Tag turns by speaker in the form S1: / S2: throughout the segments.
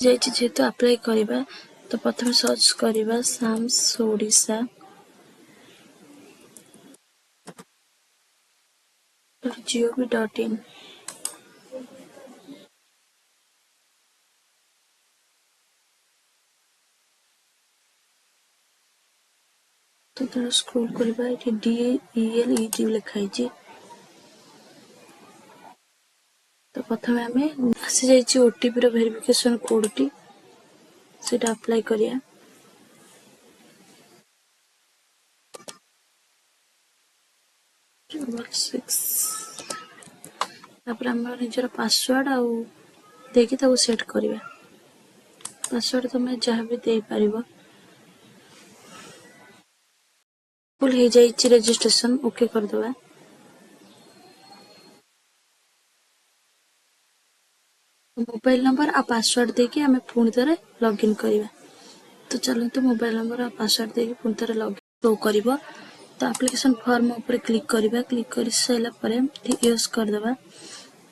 S1: जाइए जेहेतु अप्लाई करवा तो प्रथम सर्च करवा साम्स ओडिशा gov.in तो थोड़ा स्क्रॉल करवा ये DELED लिखाई तो प्रथम आम आसी जाइए ओटीपी वेरिफिकेशन कोड टी सीटा अप्लाई करिया निजर पासवर्ड आउ देखि ताको सेट करवा पासवर्ड तुम जहाँ भी दे पार फुल हो जाइए रजिस्ट्रेशन ओके करदे मोबाइल नंबर आ पासवर्ड देके आम पुणी थे लॉगिन करवा तो चलते मोबाइल नंबर आ पासवर्ड देके पुणी थे लॉगिन शो कर तो एप्लिकेशन फॉर्म ऊपर क्लिक करवा क्लिक कर सारापर यूज करदे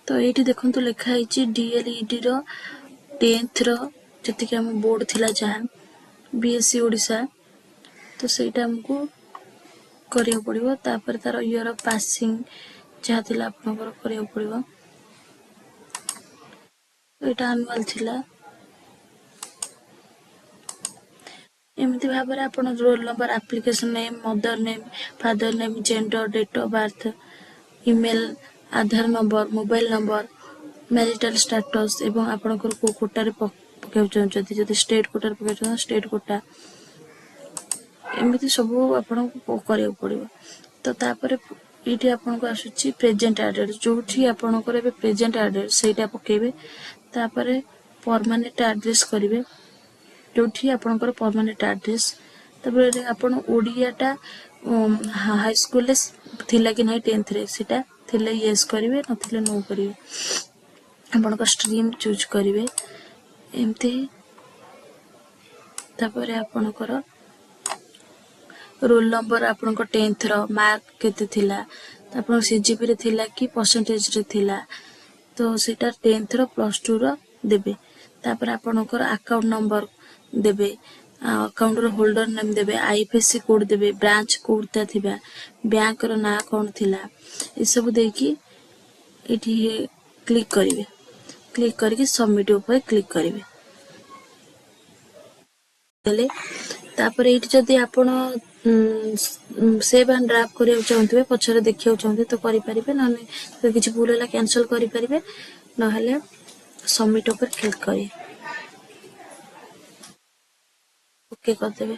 S1: तो ये देखो लिखाई DLED रो 10th जी आम बोर्ड थिला जहाँ BSc ओडिशा तो सहीटा आमको करिया पड़िबो तापर तार ईयर ऑफ पासिंग जहाँ थिला आपनकर करिया पड़िबो एटा एनुअल थिला एमती भाव में आप roll number application name mother name father name gender date of birth email Aadhaar number mobile number marital status एवं आपनकर को कोटारे पकाउ चाहते जदि स्टेट कोटारे पकाउ स्टेट कोटा एमती सब आपन को करिया पड़िबो तो तापर ये आपन को आसुची प्रेजेंट एड्रेस जोठी आपनकर एबे प्रेजेंट एड्रेस सेटा पकेबे तापर परमानेंट एड्रेस करिवे जोठी आपनकर परमानेंट एड्रेस तबरे आपण ओडियाटा हाई स्कूल थिला कि नहीं 10th रे सेटा थिले यस करिवे नथिले नो करिवे आपनकर स्ट्रीम चूज करिवे एमती तबरे आपनकर रोल नंबर आपनकर 10th रो मार्क केते थिला आपन सीजीपी रे थिला कि परसेंटेज रे थिला तो सेटा 10th रो +2 रो देबे तापर आपनकर अकाउंट नंबर देबे अकाउंट रो होल्डर नेम देबे आईएफएससी कोड देबे ब्रांच कोड ता थिबा बैंक रो ना कोन थिला ए सब देकी एठी क्लिक करिवे क्लिक करके सबमिट ऊपर क्लिक करिवे देले तापर एठी जदी आपण सेव एंड ड्राफ्ट करिया चाहंतबे पछरे देखियो चाहंते तो करि परिबे न तो किछि भूल होला कैंसिल करि परिबे न हले सबमिट ऊपर क्लिक करिए ओके कर देबे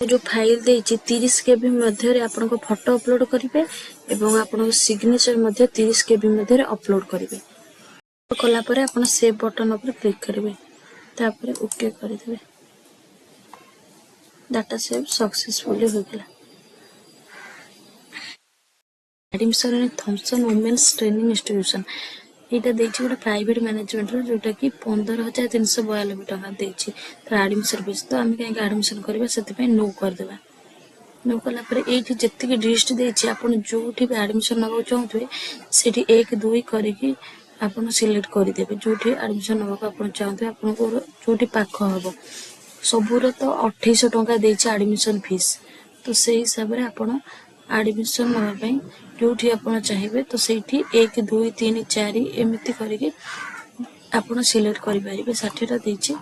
S1: जो फाइल देछि 30 केबी मध्ये रे आपन को फोटो अपलोड करिवे एवं आपन को सिग्नेचर मध्ये 30 केबी मध्ये रे अपलोड करिवे कला परे आपन सेव बटन ऊपर क्लिक करिवे तापर ओके कर देबे डाटा सेव सक्सेसफुली हो गेला admission in Thomson women's training institution एटा देछि गोटे प्राइवेट मैनेजमेंट रो जोटा कि 15,392 टका देछि तो एडमिशन फीस तो हम कहीं एडमिशन करबा सेति पे नो कर देबा नो कला पर एठी जत्ति के लिस्ट देछि आपन जोठी भी एडमिशन नबो चाहतबे सेठी 1 2 करके आपन सिलेक्ट कर देबे जोठी एडमिशन नबो आपन चाहतबे आपन को जोठी पाख हबो सबुर तो 2800 टका देछि एडमिशन फीस तो से हिसाब रे आपन एडमिशन नबा पई जोठी आपन चाहिए तो सेठी 1 2 3 4 एमिति करके आपन सिलेक्ट करि परिबे 60 टा देछि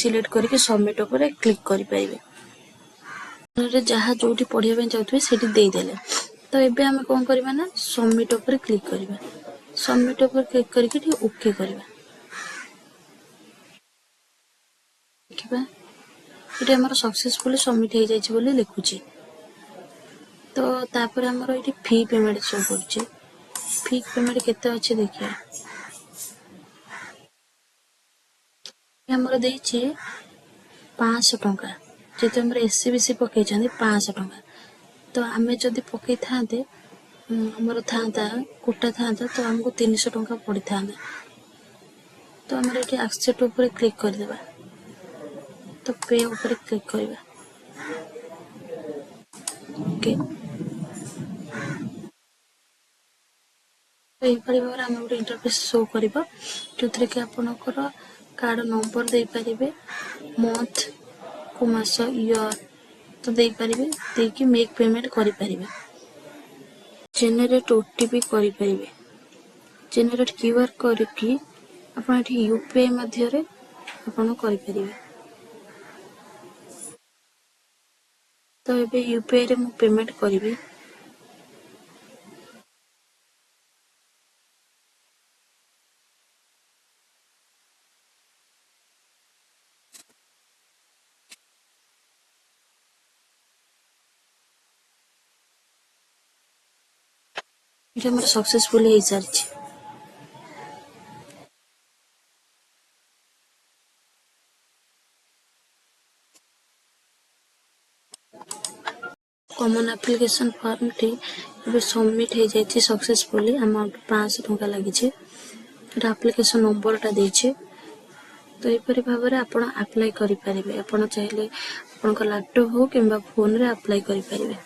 S1: सिलेक्ट करके सबमिट ऊपर क्लिक करि परिबे रे जहाँ जोठी पढ़िया पे चाहतबे सेठी दे देले तो एबे हम कोन करबा ना सबमिट ऊपर क्लिक करबा सबमिट ऊपर क्लिक करके ठी ओके करबा देखबा एटा हमर सक्सेसफुली सबमिट हो जाइछि बोली लिखुछि तो तापर हमर एठी फी पेमेंट शो करछि फी पेमेंट केते अछि देखिए हमर देछि 500 टका जेते हमर एससीबीसी पकै छथि 500 टका तो आमे जदि पकै थाते हमर थाता कोटा थाता तो हमको 300 टका पड़ी थाते तो हमर एठी एक्सेप्ट ऊपर क्लिक कर देबा तो पे ऊपर क्लिक करवा ओके तो यहीपरि भाव आम गोटे इंटरफेस शो कर जो थी कि आपणकर कार्ड नंबर दे पारे मंथ को मास इयर तो दे पारे देकी मेक पेमेंट करें जेनेरेट ओटीपी करें जेनेरेट क्यूआर करके आप यूपीआई मध्य आपण करें तो ये यूपीआई रे मु पेमेंट करी ये मोर सक्सेसफुल हो सारी कॉमन एप्लिकेशन फॉर्म टी ये सबमिट हो जाए सक्सेसफुली अमाउंट 500 टंका लगी एप्लिकेशन नंबर टा देछे तो यहीपरि भाव में आप अप्लाई करें आप चाहिए आप लैपटॉप हो कि फोन रे अप्लाई करें।